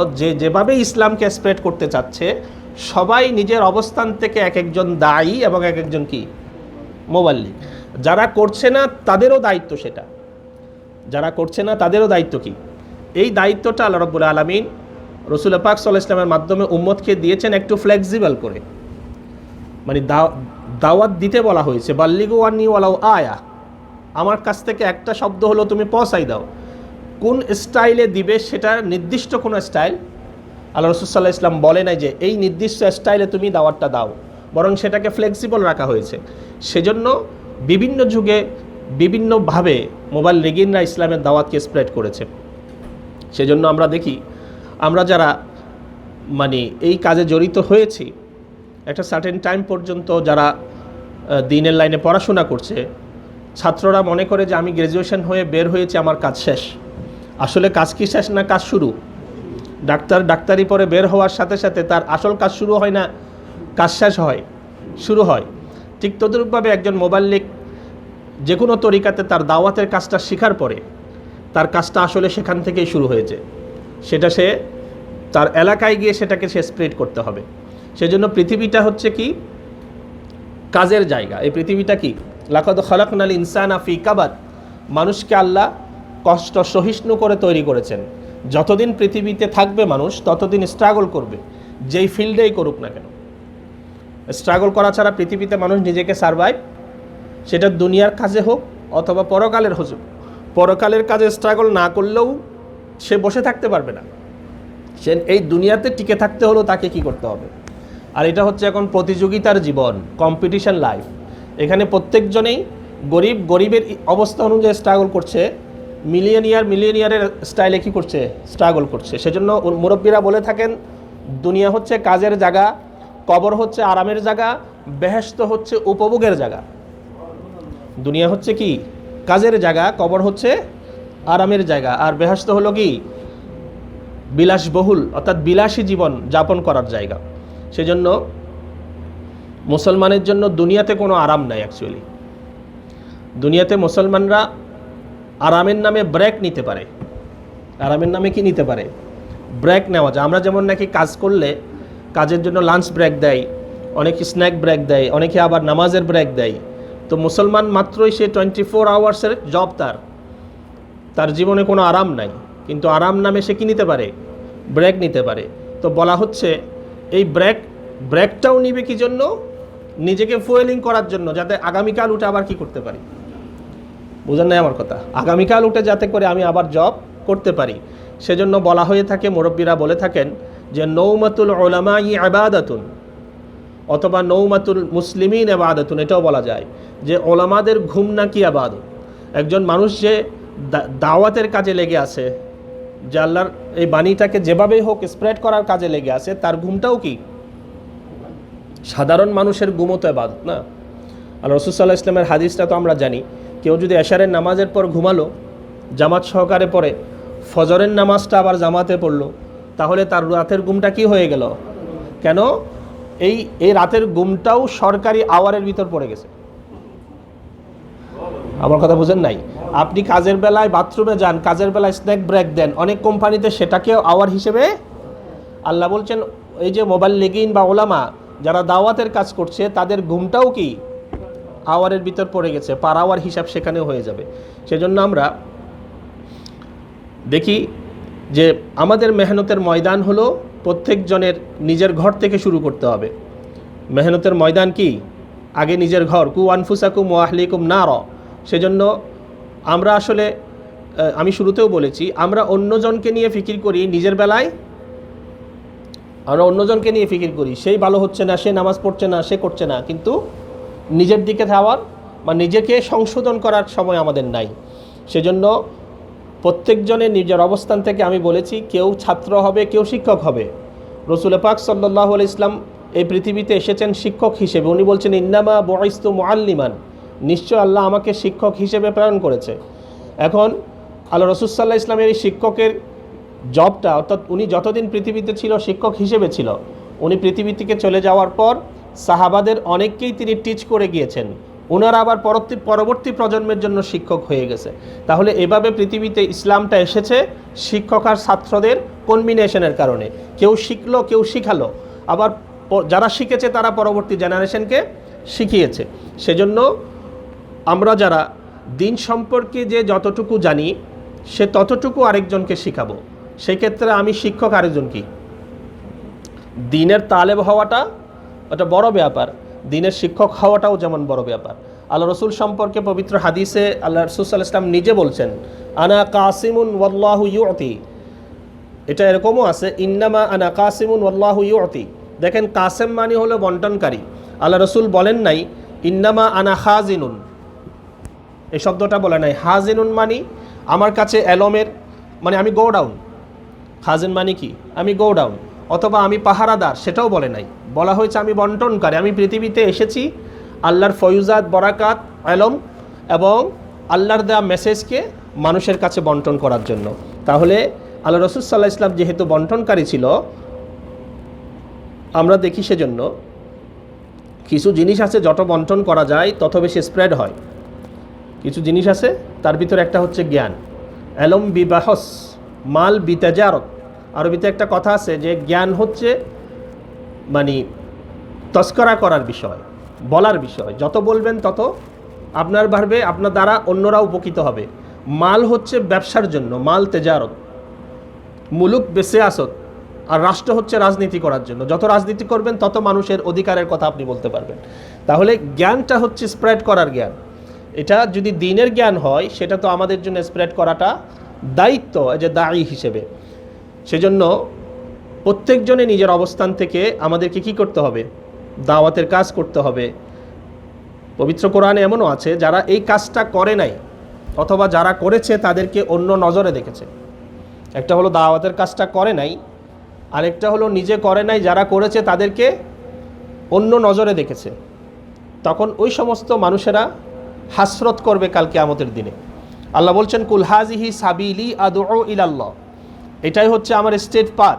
যেভাবে ইসলামকে স্প্রেড করতে চাচ্ছে, সবাই নিজের অবস্থান থেকে এক একজন দায়ী এবং এক একজন কি মুবাল্লিগ। যারা করছে না তাদেরও দায়িত্ব সেটা, যারা করছে না তাদেরও দায়িত্ব কি? এই দায়িত্বটা আল্লাহ রাব্বুল আলামিন রসুল পাক সাল্লাল্লাহু আলাইহি ওয়াসাল্লামের মাধ্যমে উম্মতকে দিয়েছেন একটু ফ্লেক্সিবল করে। মানে দাওয়াত দিতে বলা হয়েছে, বাল্লিগু আন্নি ওয়ালাউ আয়া, আমার কাছ থেকে একটা শব্দ হলো তুমি পৌঁছাই দাও। কোন স্টাইলে দিবে সেটা নির্দিষ্ট কোনো স্টাইল আল্লাহ রাসূল সাল্লাল্লাহু আলাইহি ওয়াসাল্লাম বলে নাই যে এই নির্দিষ্ট স্টাইলে তুমি দাওয়াতটা দাও, বরং সেটাকে ফ্লেক্সিবল রাখা হয়েছে। সেজন্য বিভিন্ন যুগে বিভিন্নভাবে মুবাল্লিগিনরা ইসলামের দাওয়াতকে স্প্রেড করেছে। সেজন্য আমরা দেখি, আমরা যারা মানে এই কাজে জড়িত হয়েছি, একটা সার্টেন টাইম পর্যন্ত যারা দ্বীনের লাইনে পড়াশোনা করছে, ছাত্ররা মনে করে যে আমি গ্র্যাজুয়েশন হয়ে বের হয়েছি, আমার কাজ শেষ। আসলে কাজ কি শেষ না কাজ শুরু? ডাক্তারি পরে বের হওয়ার সাথে সাথে তার আসল কাজ শুরু হয় না, কাজ শেষ হয়, শুরু হয়। ঠিক তদ্রূপভাবে একজন মুবাল্লিগ যে কোনো তরিকাতে তার দাওয়াতের কাজটা শেখার পরে তার কাজটা আসলে সেখান থেকেই শুরু হয়েছে। সেটা সে তার এলাকায় গিয়ে সেটাকে সে স্প্রেড করতে হবে। সেজন্য পৃথিবীটা হচ্ছে কি কাজের জায়গা। এই পৃথিবীটা কি লাকাদ খালাকনাল ইনসানা ফি কাবাদ, মানুষকে আল্লাহ কষ্ট সহিষ্ণু করে তৈরি করেছেন। যতদিন পৃথিবীতে থাকবে মানুষ ততদিন স্ট্রাগল করবে, যেই ফিল্ডেই করুক না কেন। স্ট্রাগল করা ছাড়া পৃথিবীতে মানুষ নিজেকে সারভাইভ, সেটা দুনিয়ার কাজে হোক অথবা পরকালের হোক, পরকালের কাজে স্ট্রাগল না করলেও সে বসে থাকতে পারবে না। সে এই দুনিয়াতে টিকে থাকতে হলেও তাকে কি করতে হবে। আর এটা হচ্ছে এখন প্রতিযোগিতার জীবন, কম্পিটিশন লাইফ। এখানে প্রত্যেকজনেই গরিবের অবস্থা অনুযায়ী স্ট্রাগল করছে, মিলিয়নিয়ারের স্টাইলে কী করছে, স্ট্রাগল করছে। সেজন্য মুরব্বীরা বলে থাকেন দুনিয়া হচ্ছে কাজের জায়গা, কবর হচ্ছে আরামের জায়গা, বেহেশত হচ্ছে উপভোগের জায়গা। দুনিয়া হচ্ছে কি কাজের জায়গা, কবর হচ্ছে আরামের জায়গা, আর বেহেশত হলো কি বিলাসবহুল অর্থাৎ বিলাসী জীবন যাপন করার জায়গা। সেজন্য মুসলমানের জন্য দুনিয়াতে কোনো আরাম নাই। অ্যাকচুয়ালি দুনিয়াতে মুসলমানরা আরামের নামে ব্রেক নিতে পারে। আরামের নামে কি নিতে পারে? ব্রেক নেওয়া যায়। আমরা যেমন নাকি কাজ করলে কাজের জন্য লাঞ্চ ব্রেক দেয়, অনেকে স্ন্যাক ব্রেক দেয়, অনেকে আবার নামাজের ব্রেক দেয়। তো মুসলমান মাত্রই সে 24 আওয়ার্সের জব, তার জীবনে কোনো আরাম নাই, কিন্তু আরাম নামে সে কি নিতে পারে? ব্রেক নিতে পারে। তো বলা হচ্ছে এই ব্রেকটাও নিবে কি জন্য? নিজেকে ফুয়েলিং করার জন্য, যাতে আগামীকাল উঠে আবার কি করতে পারি। বুঝেন নাই আমার কথা? আগামীকাল উঠে যাতে করে আমি আবার জব করতে পারি। সেজন্য বলা হয়ে থাকে, মুরব্বীরা বলে থাকেন যে নৌমাতুল উলামা ইবাদাতুন, অথবা নৌমাতুল মুসলিমিন ইবাদাতুন, এটাও বলা যায় যে ওলামাদের ঘুম নাকি ইবাদত। একজন মানুষ যে দাওয়াতের কাজে লেগে আছে, যে আল্লাহর এই বাণীটাকে যেভাবেই হোক স্প্রেড করার কাজে লেগে আছে, তার ঘুমটাও কি সাধারণ মানুষের ঘুমও তো ইবাদত না? আল্লাহ রাসূল সাল্লাল্লাহু আলাইহি ওয়াসাল্লামের হাদিসটা তো আমরা জানি, কেউ যদি এশারের নামাজের পর ঘুমালো, জামাত সহকারে পড়ে, ফজরের নামাজটা আবার জামাতে পড়লো, তাহলে তার রাতের ঘুমটা কি হয়ে গেল? কেন? এই রাতের ঘুমটাও সরকারি আওয়ারের ভিতর পড়ে গেছে। আমার কথা বুঝেন নাই? আপনি কাজের বেলায় বাথরুমে যান, কাজের বেলায় স্ন্যাক ব্রেক দেন, অনেক কোম্পানিতে সেটাকেও আওয়ার হিসেবে আল্লাহ বলছেন এই যে মুবাল্লিগিন বা ওলামা যারা দাওয়াতের কাজ করছে তাদের ঘুমটাও কি আওয়ারের ভিতর পড়ে গেছে, পার আওয়ার হিসাব সেখানেও হয়ে যাবে। সেজন্য আমরা দেখি যে আমাদের মেহনতের ময়দান হলো প্রত্যেকজনের নিজের ঘর থেকে শুরু করতে হবে। মেহনতের ময়দান কি? আগে নিজের ঘর, কু আনফুসাকুম ওয়া আহলিকুম নার। সেজন্য আমরা আসলে আমি শুরুতেও বলেছি, আমরা অন্যজনকে নিয়ে ফিকির করি, নিজের বেলায় আমরা অন্যজনকে নিয়ে ফিকির করি, সেই ভালো হচ্ছে না, সে নামাজ পড়ছে না, সে করছে না, কিন্তু নিজের দিকে যাওয়ার বা নিজেকে সংশোধন করার সময় আমাদের নাই। সেজন্য প্রত্যেকজনের নিজের অবস্থান থেকে আমি বলেছি, কেউ ছাত্র হবে, কেউ শিক্ষক হবে। রসুল পাক সাল্লাল্লাহু আলাইহি ওয়াসাল্লাম এই পৃথিবীতে এসেছেন শিক্ষক হিসেবে। উনি বলছেন ইন্নামা বুইসতু মুআল্লিমান, নিশ্চয় আল্লাহ আমাকে শিক্ষক হিসেবে প্রেরণ করেছে। এখন আল্লাহ রাসূল সাল্লাল্লাহু আলাইহি ওয়াসাল্লামের এই শিক্ষকের জবটা, অর্থাৎ উনি যতদিন পৃথিবীতে ছিল শিক্ষক হিসেবে ছিল। উনি পৃথিবী থেকে চলে যাওয়ার পর সাহাবাদের অনেককেই তিনি টিচ করে গিয়েছেন, ওনারা আবার পরবর্তী প্রজন্মের জন্য শিক্ষক হয়ে গেছে। তাহলে এভাবে পৃথিবীতে ইসলামটা এসেছে শিক্ষক আর ছাত্রদের কম্বিনেশনের কারণে। কেউ শিখলো, কেউ শিখালো, আবার যারা শিখেছে তারা পরবর্তী জেনারেশনকে শিখিয়েছে। সেজন্য আমরা যারা দিন সম্পর্কে যে যতটুকু জানি সে ততটুকু আরেকজনকে শিখাবো। সেক্ষেত্রে আমি শিক্ষক, আরেকজন কি দিনের তালেব হওয়াটা ওটা বড় ব্যাপার। দিনের শিক্ষক হওয়াটাও যেমন বড় ব্যাপার। আল্লাহ রসুল সম্পর্কে পবিত্র হাদিসে আল্লাহ রসুল সাল্লাল্লাহু আলাইহি ওয়াসাল্লাম নিজে বলছেন, আনা কাসিমুন ওয়াল্লাহু ইউতি। এটা এরকমও আছে, ইন্নামা আনা কাসিমুন ওয়াল্লাহু ইউতি। দেখেন, কাসেম মানে হলো বন্টনকারী। আল্লাহ রসুল বলেন নাই ইন্নামা আনা হাজিনুন, এই শব্দটা বলে নাই। হাজিনুন মানে আমার কাছে এলমের, মানে আমি গো ডাউন। হাজিন মানে কি? আমি গো ডাউন। অথবা আমি পাহারাদার, সেটাও বলে নাই। বলা হয়েছে আমি বন্টনকারী। আমি পৃথিবীতে এসেছি আল্লাহর ফয়ুজাত, বরাকাত, এলম এবং আল্লাহর দেওয়া মেসেজকে মানুষের কাছে বন্টন করার জন্য। তাহলে আল্লাহ রসুল সাল্লাল্লাহু আলাইহি ওয়াসাল্লাম যেহেতু বন্টনকারী ছিল, আমরা দেখি সেজন্য কিছু জিনিস আছে যত বন্টন করা যায় তত বেশি স্প্রেড হয়। কিছু জিনিস আছে, তার ভিতরে একটা হচ্ছে জ্ঞান। এলম বিবাহস মাল বিতাজারত। আরবিতে একটা কথা আছে যে জ্ঞান হচ্ছে মানে তস্করা করার বিষয়, বলার বিষয়। যত বলবেন তত আপনার বাড়বে, আপনার দ্বারা অন্যরা উপকৃত হবে। মাল হচ্ছে ব্যবসার জন্য, মাল তেজারত। মুলুক বেসিয়াসত, আর রাষ্ট্র হচ্ছে রাজনীতি করার জন্য। যত রাজনীতি করবেন তত মানুষের অধিকারের কথা আপনি বলতে পারবেন। তাহলে জ্ঞানটা হচ্ছে স্প্রেড করার জ্ঞান। এটা যদি দিনের জ্ঞান হয়, সেটা তো আমাদের জন্য স্প্রেড করাটা দায়িত্ব, যে দায়ী হিসেবে। সেজন্য প্রত্যেকজনে নিজের অবস্থান থেকে আমাদেরকে কি করতে হবে? দাওয়াতের কাজ করতে হবে। পবিত্র কোরআনে এমনও আছে যারা এই কাজটা করে নাই অথবা যারা করেছে তাদেরকে অন্য নজরে দেখেছে। একটা হলো দাওয়াতের কাজটা করে নাই, আরেকটা হলো নিজে করে নাই, যারা করেছে তাদেরকে অন্য নজরে দেখেছে। তখন ওই সমস্ত মানুষেরা হাসরত করবে কাল কিয়ামতের দিনে। আল্লাহ বলছেন, কুল হাজিহি সাবিলি আদউ ইলাল্লাহ, এটাই হচ্ছে আমার স্টেট পাথ,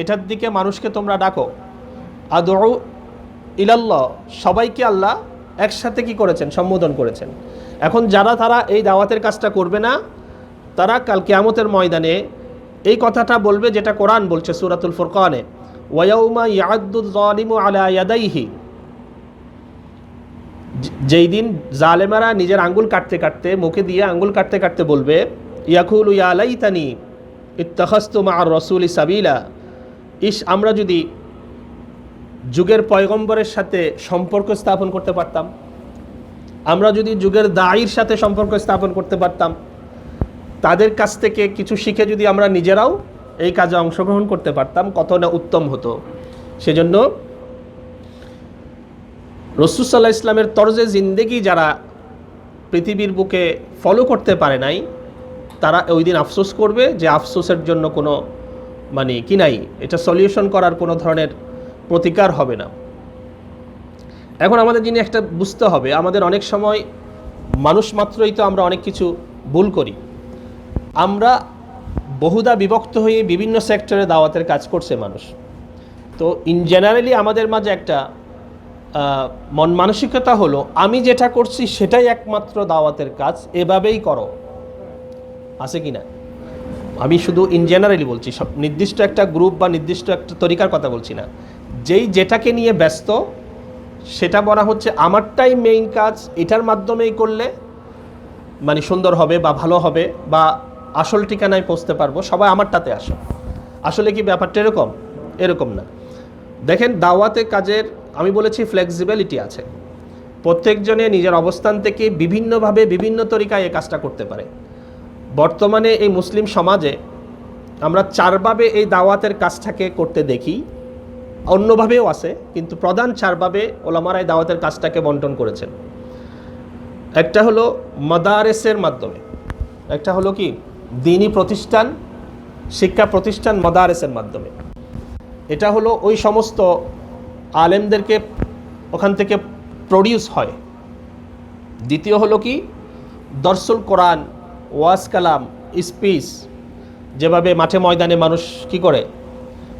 এটার দিকে মানুষকে তোমরা ডাকো। আদউ ইলাল্লাহ, সবাইকে আল্লাহ একসাথে কি করেছেন? সম্বোধন করেছেন। এখন তারা এই দাওয়াতের কাজটা করবে না, তারা কাল কিয়ামতের ময়দানে এই কথাটা বলবে যেটা কোরআন বলছে সূরাতুল ফুরকানে, ওয়ায়াউমা ইয়াদুয যালিমু আলা ইয়াদাইহি, যেই দিন জালেমারা নিজের আঙ্গুল কাটতে কাটতে, মুখে দিয়ে আঙ্গুল কাটতে কাটতে বলবে, ইয়াকুলু ইয়া লাইতানি ইত্তাখাযতু মা'আর রাসূলি সাবিলা, আমরা যদি যুগের পয়গম্বরের সাথে সম্পর্ক স্থাপন করতে পারতাম, আমরা যদি যুগের দায়ীর সাথে সম্পর্ক স্থাপন করতে পারতাম, তাদের কাছ থেকে কিছু শিখে যদি আমরা নিজেরাও এই কাজে অংশগ্রহণ করতে পারতাম, কত না উত্তম হতো। সেজন্য রাসূল সাল্লাল্লাহু আলাইহি ওয়াসাল্লামের তরজে জিন্দেগি যারা পৃথিবীর বুকে ফলো করতে পারে নাই, তারা ওই দিন আফসোস করবে যে আফসোসের জন্য কোনো মানে কি নাই, এটা সলিউশন করার কোনো ধরনের প্রতিকার হবে না। এখন আমাদের যিনি একটা বুঝতে হবে, আমাদের অনেক সময় মানুষ মাত্রই তো আমরা অনেক কিছু ভুল করি। আমরা বহুদা বিভক্ত হয়ে বিভিন্ন সেক্টরে দাওয়াতের কাজ করছে মানুষ। তো ইন জেনারেলি আমাদের মাঝে একটা মন মানসিকতা হলো, আমি যেটা করছি সেটাই একমাত্র দাওয়াতের কাজ, এভাবেই করো। আছে কি না? আমি শুধু ইন জেনারেলি বলছি, সব নির্দিষ্ট একটা গ্রুপ বা নির্দিষ্ট একটা তরিকার কথা বলছি না। যেই যেটাকে নিয়ে ব্যস্ত সেটা বলা হচ্ছে আমারটাই মেইন কাজ, এটার মাধ্যমেই করলে মানে সুন্দর হবে বা ভালো হবে বা আসল ঠিকানায় পৌঁছতে পারবো, সবাই আমারটাতে আসো। আসলে কি ব্যাপারটা এরকম? এরকম না। দেখেন, দাওয়াতে কাজের আমি বলেছি ফ্লেক্সিবিলিটি আছে। প্রত্যেকজনে নিজের অবস্থান থেকে বিভিন্নভাবে বিভিন্ন তরিকায় এই কাজটা করতে পারে। বর্তমানে এই মুসলিম সমাজে আমরা চারভাবে এই দাওয়াতের কাজটাকে করতে দেখি, অন্যভাবেও আছে, কিন্তু প্রধান চারভাবে ওলামারা এই দাওয়াতের কাজটাকে বন্টন করেছেন। একটা হলো মাদারেসের মাধ্যমে, একটা হলো কি দ্বীনি প্রতিষ্ঠান, শিক্ষা প্রতিষ্ঠান মাদারেসের মাধ্যমে। এটা হলো ওই সমস্ত আলেমদেরকে ওখান থেকে প্রডিউস হয়। দ্বিতীয় হলো কি দর্সুল কোরআন, ওয়াজ কালাম, স্পিচ, যেভাবে মাঠে ময়দানে মানুষ কি করে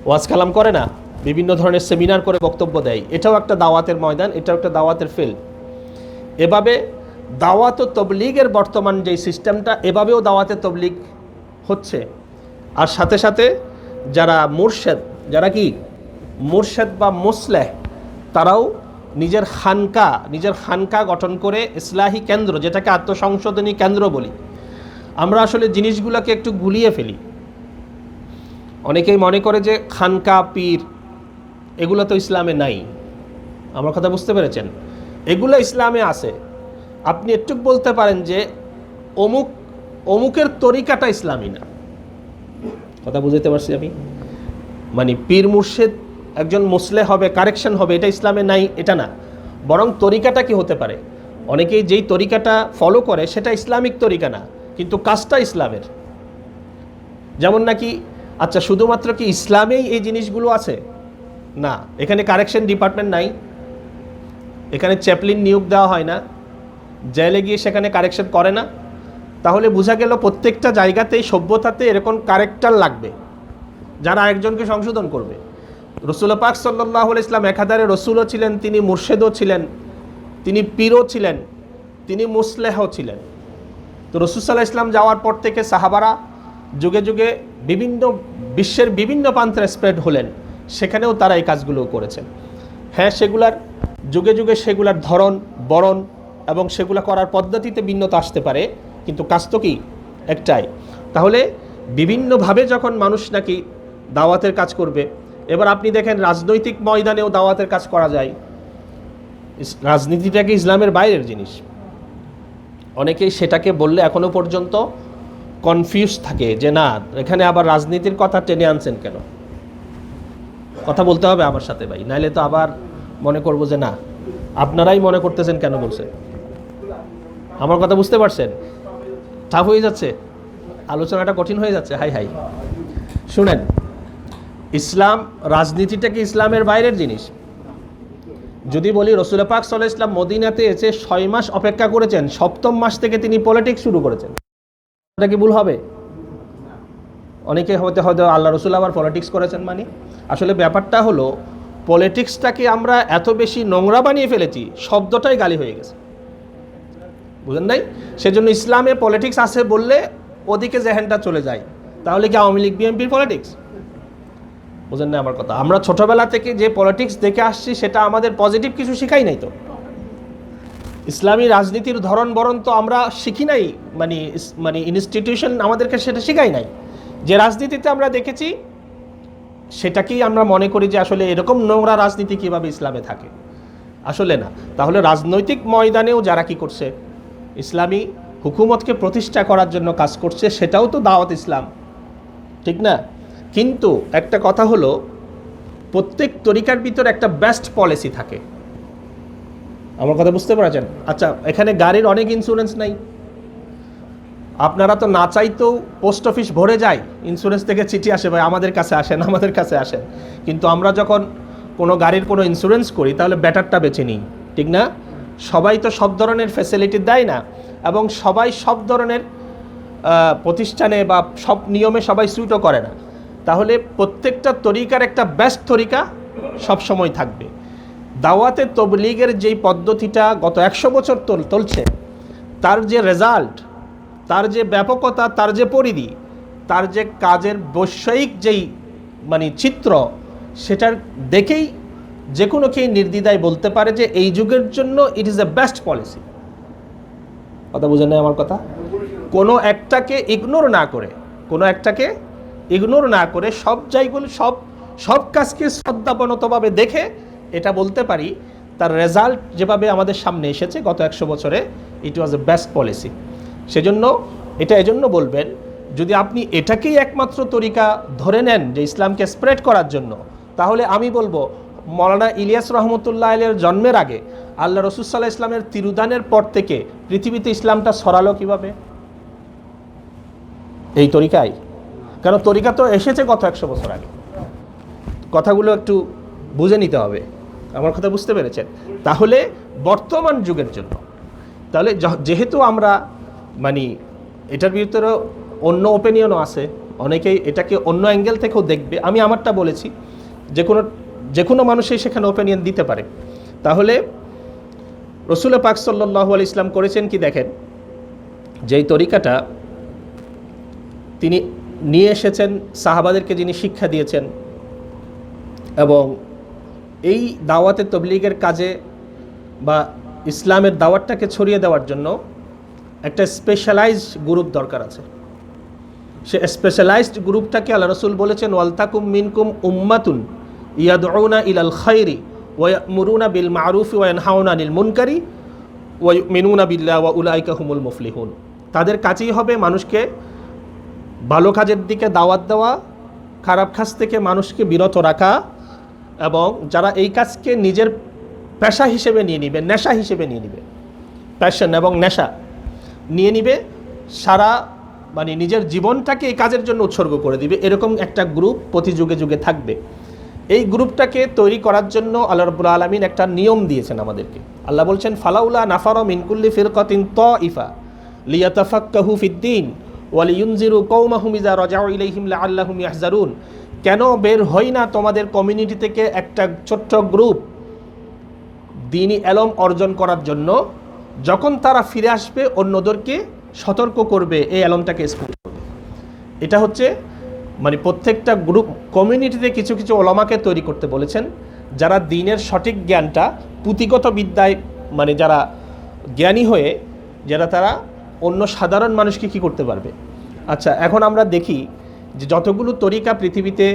ওয়াজ কালাম করে না, বিভিন্ন ধরনের সেমিনার করে বক্তব্য দেয়, এটাও একটা দাওয়াতের ময়দান, এটাও একটা দাওয়াতের ফিল্ড। এভাবে দাওয়াত ও তবলিগের বর্তমান যে সিস্টেমটা, এভাবেও দাওয়াতে তবলিগ হচ্ছে। আর সাথে সাথে যারা মুরশেদ, যারা কি মুরশেদ বা মুসলেহ, তারাও নিজের খানকা গঠন করে ইসলাহি কেন্দ্র, যেটাকে আত্মসংশোধনী কেন্দ্র বলি। আমরা আসলে জিনিসগুলোকে একটু গুলিয়ে ফেলি। অনেকেই মনে করে যে খানকা, পীর, এগুলো তো ইসলামে নাই। আমার কথা বুঝতে পেরেছেন? এগুলো ইসলামে আছে। আপনি একটু বলতে পারেন যে অমুকের তরিকাটা ইসলামী না। কথা বুঝতে পারছি আমি? মানে পীর মুর্শিদ একজন মুসলে হবে, কারেকশন হবে, এটা ইসলামে নাই এটা না, বরং তরিকাটা কি হতে পারে? অনেকেই যেই তরিকাটা ফলো করে সেটা ইসলামিক তরিকা না, কিন্তু কাজটা ইসলামের। যেমন নাকি, আচ্ছা শুধুমাত্র কি ইসলামেই এই জিনিসগুলো আছে? না, এখানে কারেকশন ডিপার্টমেন্ট নাই, এখানে চ্যাপলিন নিয়োগ দেওয়া হয় না, জেলে গিয়ে সেখানে কারেকশন করে না। তাহলে বোঝা গেল প্রত্যেকটা জায়গাতেই সভ্যতাতে এরকম কারেক্টার লাগবে যারা একজনকে সংশোধন করবে। রসুল পাক সাল্লাল্লাহু আলাইহি ওয়াসাল্লাম একাধারে রসুলও ছিলেন, তিনি মুর্শেদও ছিলেন, তিনি পীরও ছিলেন, তিনি মুসলেহও ছিলেন। তো রসুল সাল্লাল্লাহু আলাইহি ওয়াসাল্লাম যাওয়ার পর থেকে সাহাবারা যুগে যুগে বিশ্বের বিভিন্ন প্রান্তে স্প্রেড হলেন, সেখানেও তারা এই কাজগুলো করেছেন। হ্যাঁ, সেগুলার যুগে যুগে সেগুলার ধরন বরণ এবং সেগুলো করার পদ্ধতিতে ভিন্নতা আসতে পারে, কিন্তু কাজ তো কি একটাই। তাহলে বিভিন্নভাবে যখন মানুষ নাকি দাওয়াতের কাজ করবে, এবার আপনি দেখেন রাজনৈতিক ময়দানেও দাওয়াতের কাজ করা যায়। রাজনীতিটাকে ইসলামের বাইরের জিনিস, অনেকেই সেটাকে বললে এখনো পর্যন্ত কনফিউজ থাকে যে না, এখানে আবার রাজনীতির কথা টেনে আনছেন কেন? কথা বলতে হবে আমার সাথে ভাই, নাইলে তো আবার মনে করবো যে না, আপনারাই মনে করতেছেন কেন বলছেন। আমার কথা বুঝতে পারছেন? টাফ হয়ে যাচ্ছে, আলোচনাটা কঠিন হয়ে যাচ্ছে। হাই হাই, শুনেন, ইসলাম রাজনীতিটা কি ইসলামের বাইরের জিনিস? যদি বলি রসুল পাক সাল্লাল্লাহু আলাইহি ওয়াসাল্লাম মদিনাতে এসে 6 মাস অপেক্ষা করেছেন, 7ম মাস থেকে তিনি পলিটিক্স শুরু করেছেন, এটা কি ভুল হবে? অনেকে হয়তো আল্লাহ রসুল আবার পলিটিক্স করেছেন। মানে আসলে ব্যাপারটা হলো, পলিটিক্সটাকে আমরা এত বেশি নোংরা বানিয়ে ফেলেছি, শব্দটাই গালি হয়ে গেছে, বুঝেন নাই? সেজন্য ইসলামে পলিটিক্স আছে বললে ওদিকে জেহেনটা চলে যায়। তাহলে কি আওয়ামী লীগ বিএনপির পলিটিক্স? বুঝেন না আমার কথা? আমরা ছোটবেলা থেকে যে পলিটিক্স দেখে আসছি সেটা আমাদের পজিটিভ কিছু শিখাই নাই তো। ইসলামী রাজনীতির ধরন বরণ তো আমরা শিখি নাই, মানে ইনস্টিটিউশন আমাদেরকে সেটা শিখাই নাই। যে রাজনীতিতে আমরা দেখেছি সেটাকেই আমরা মনে করি যে আসলে এরকম নোংরা রাজনীতি কীভাবে ইসলামে থাকে। আসলে না। তাহলে রাজনৈতিক ময়দানেও যারা কি করছে, ইসলামী হুকুমতকে প্রতিষ্ঠা করার জন্য কাজ করছে, সেটাও তো দাওয়াত ইসলাম, ঠিক না? কিন্তু একটা কথা হলো, প্রত্যেক তরিকার ভিতর একটা বেস্ট পলিসি থাকে। আমার কথা বুঝতে পারছেন? আচ্ছা, এখানে গাড়ির অনেক ইন্স্যুরেন্স নাই, আপনারা তো না চাইতেও পোস্ট অফিস ভরে যায়, ইন্স্যুরেন্স থেকে চিঠি আসে, ভাই আমাদের কাছে আসেন, আমাদের কাছে আসেন। কিন্তু আমরা যখন কোনো গাড়ির কোনো ইন্স্যুরেন্স করি তাহলে বেটারটা বেছে নিই, ঠিক না? সবাই তো সব ধরনের ফ্যাসিলিটি দেয় না, এবং সবাই সব ধরনের প্রতিষ্ঠানে বা সব নিয়মে সবাই সুইটও করে না। তাহলে প্রত্যেকটা তরিকার একটা বেস্ট তরিকা সবসময় থাকবে। দাওয়াতে তবলিগের যেই পদ্ধতিটা গত 100 বছর চলছে, তার যে রেজাল্ট, তার যে ব্যাপকতা, তার যে পরিধি, তার যে কাজের বৈষয়িক যেই চিত্র, সেটার দেখেই যে কোনো কেউ নির্দ্বিধায় বলতে পারে যে এই যুগের জন্য it is the best policy. কথা বুঝেন না আমার কথা? কোনো একটাকে ইগনোর না করে সব জায়গাগুলো সব কাজকে শ্রদ্ধাবনতভাবে দেখে এটা বলতে পারি তার রেজাল্ট যেভাবে আমাদের সামনে এসেছে গত 100 বছরে, ইট ওয়াজ এ বেস্ট পলিসি। সেজন্য এটা এজন্য বলবেন, যদি আপনি এটাকেই একমাত্র তরিকা ধরে নেন যে ইসলামকে স্প্রেড করার জন্য, তাহলে আমি বলবো মৌলানা ইলিয়াস রহমতুল্লাহ আলাইহির জন্মের আগে আল্লাহ রসুল সাল্লাল্লাহু আলাইহি ওয়াসাল্লামের তিরুদানের পর থেকে পৃথিবীতে ইসলামটা ছড়ালো কিভাবে? এই তরিকায়। কারণ তরিকা তো এসেছে গত 100 বছর আগে। কথাগুলো একটু বুঝে নিতে হবে। আমার কথা বুঝতে পেরেছেন? তাহলে বর্তমান যুগের জন্য, তাহলে যেহেতু আমরা এটার ভিতরে অন্য ওপিনিয়নও আছে, অনেকেই এটাকে অন্য অ্যাঙ্গেল থেকেও দেখবে। আমি আমারটা বলেছি, যে কোনো মানুষই সেখানে ওপিনিয়ন দিতে পারে। তাহলে রসুল পাক সাল্লাল্লাহু আলাইহি ওয়াসাল্লাম করেছেন কি দেখেন, যেই তরিকাটা তিনি নিয়ে এসেছেন, সাহাবাদেরকে যিনি শিক্ষা দিয়েছেন, এবং এই দাওয়াতে তবলিগের কাজে বা ইসলামের দাওয়াতটাকে ছড়িয়ে দেওয়ার জন্য একটা স্পেশালাইজড গ্রুপ দরকার আছে। সে স্পেশালাইজড গ্রুপটাকে আল্লাহ রসুল বলেছেন, ওয়ালতাকুম মিনকুম উম্মাতুন ইয়াদউনা ইলাল খায়রি ওয়া'মুরুনা বিল মা'রুফি ওয়া ইয়ানহাউনা আনিল মুনকারি ওয়া ইউমিনুনা বিল্লাহি ওয়া উলাইকা হুমুল মুফলিহুন। তাদের কাজই হবে মানুষকে ভালো কাজের দিকে দাওয়াত দেওয়া, খারাপ কাজ থেকে মানুষকে বিরত রাখা, এবং যারা এই কাজকে নিজের পেশা হিসেবে নিয়ে নিবে, নেশা হিসেবে নিয়ে নিবে, প্যাশন এবং নেশা নিয়ে নিবে, সারা মানে নিজের জীবনটাকে এই কাজের জন্য উৎসর্গ করে দিবে, এরকম একটা গ্রুপ প্রতি যুগে যুগে থাকবে। এই গ্রুপটাকে তৈরি করার জন্য আল্লাহ রাব্বুল আলামিন একটা নিয়ম দিয়েছেন আমাদেরকে। আল্লাহ বলছেন, ফালাউলা নাফারা মিন কুল্লি ফিরকাতিন তাইফা লিয়াতাফাক্কাহু ফিদ্দীন ওয়া লিয়ুনজিরু কওমাহুম ইযা রাজাউ ইলাইহিম লাআল্লাহুম ইয়াহজারুন। কেন বের হয় না তোমাদের কমিউনিটি থেকে একটা ছোট্ট গ্রুপ দ্বীনি ইলম অর্জন করার জন্য, যখন তারা ফিরে আসবে অন্যদেরকে সতর্ক করবে, এই ইলমটাকে স্প্রেড করবে। এটা হচ্ছে মানে প্রত্যেকটা গ্রুপ কমিউনিটিতে কিছু কিছু ওলামাকে তৈরি করতে বলেছেন, যারা দ্বীনের সঠিক জ্ঞানটা পুঁথিগত বিদ্যায় মানে যারা জ্ঞানী হয়ে যারা তারা অন্য সাধারণ মানুষকে কি করতে পারবে। আচ্ছা, এখন আমরা দেখি যে যতগুলো তরিকা পৃথিবীতে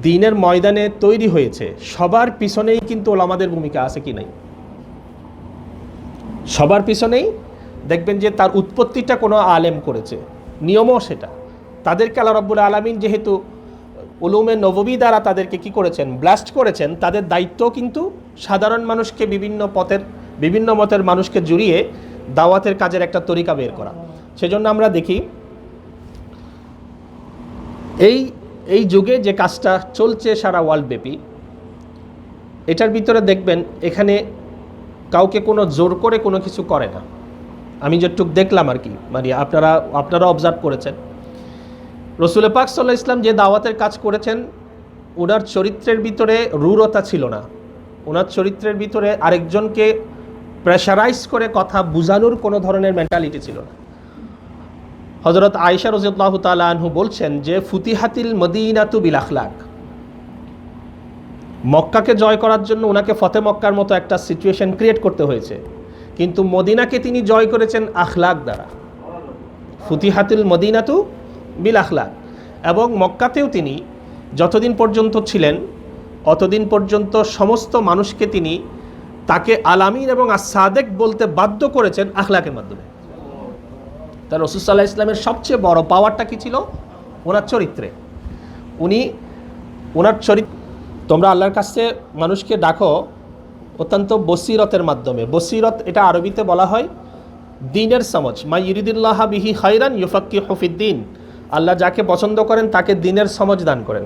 দ্বীনের ময়দানে তৈরি হয়েছে সবার পিছনেই কিন্তু ওলামাদের ভূমিকা আছে কি নাই? সবার পিছনেই দেখবেন যে তার উৎপত্তিটা কোনো আলেম করেছে, নিয়মও সেটা। তাদেরকে আল্লাহ রাব্বুল আলামিন যেহেতু উলুমে নববী দ্বারা তাদেরকে কি করেছেন, ব্লাস্ট করেছেন, তাদের দায়িত্ব কিন্তু সাধারণ মানুষকে বিভিন্ন মতের মানুষকে জুড়িয়ে দাওয়াতের কাজের একটা তরিকা বের করা। সেজন্য আমরা দেখি এই যুগে যে কাজটা চলছে সারা ওয়ার্ল্ড ব্যাপী, এটার ভিতরে দেখবেন এখানে কাউকে কোনো জোর করে কোনো কিছু করে না। আমি যেটুক দেখলাম আর কি, মানে আপনারা অবজার্ভ করেছেন, রসুল পাক সাল্লাল্লাহু আলাইহি ওয়াসাল্লাম যে দাওয়াতের কাজ করেছেন, ওনার চরিত্রের ভিতরে রূঢ়তা ছিল না, ওনার চরিত্রের ভিতরে আরেকজনকে প্রেশারাইজ করে কথা বুঝানোর কোনো ধরনের মেন্টালিটি ছিল না। হযরত আয়েশা রাদিয়াল্লাহু তাআলা আনহু বলছেন যে ফুতিহাতিল মদিনাতু বিল আখলাক, মক্কাকে জয় করার জন্য ওনাকে ফতে মক্কার মতো একটা সিচুয়েশন ক্রিয়েট করতে হয়েছে, কিন্তু মদিনাকে তিনি জয় করেছেন আখলাক দ্বারা। ফুতিহাতিল মদিনাতু বিল আখলাক। এবং মক্কাতেও তিনি যতদিন পর্যন্ত ছিলেন অতদিন পর্যন্ত সমস্ত মানুষকে তিনি তাকে আলামিন এবং আস-সাদেক বলতে বাধ্য করেছেন আখলাকের মাধ্যমে। তার রাসূল সাল্লাল্লাহু আলাইহি ওয়াসাল্লামের সবচেয়ে বড় পাওয়ারটা কি ছিল? ওনার চরিত্রে। ওনার চরিত্র, তোমরা আল্লাহর কাছে মানুষকে ডাকো অত্যন্ত বসিরতের মাধ্যমে। বসিরত এটা আরবিতে বলা হয় দ্বীনের সমঝ। মা ইউরিদুল্লাহ বিহি খায়রান ইউফাক্কিহু ফিদ্দীন। আল্লাহ যাকে পছন্দ করেন তাকে দ্বীনের সমঝ দান করেন।